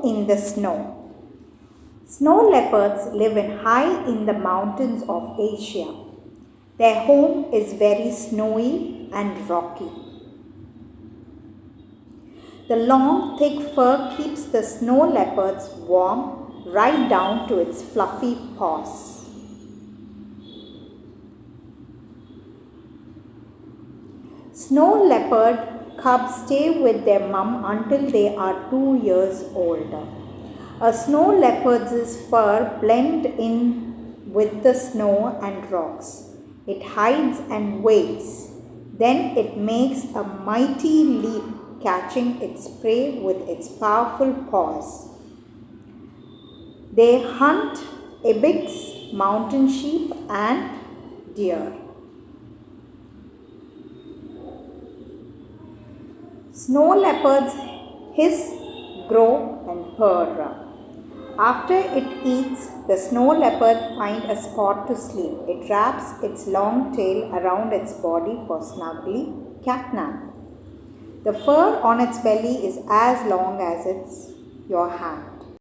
in the snow. Snow leopards live high in the mountains of Asia. Their home is very snowy and rocky. The long, thick fur keeps the snow leopards warm right down to its fluffy paws. Snow leopard cubs stay with their mum until they are 2 years old. A snow leopard's fur blends in with the snow and rocks. It hides and waits. Then it makes a mighty leap, catching its prey with its powerful paws. They hunt ibex, mountain sheep, and deer. Snow leopards hiss, growl, and purr. After it eats, the snow leopard finds a spot to sleep. It wraps its long tail around its body for snuggly catnap. The fur on its belly is as long as your hand.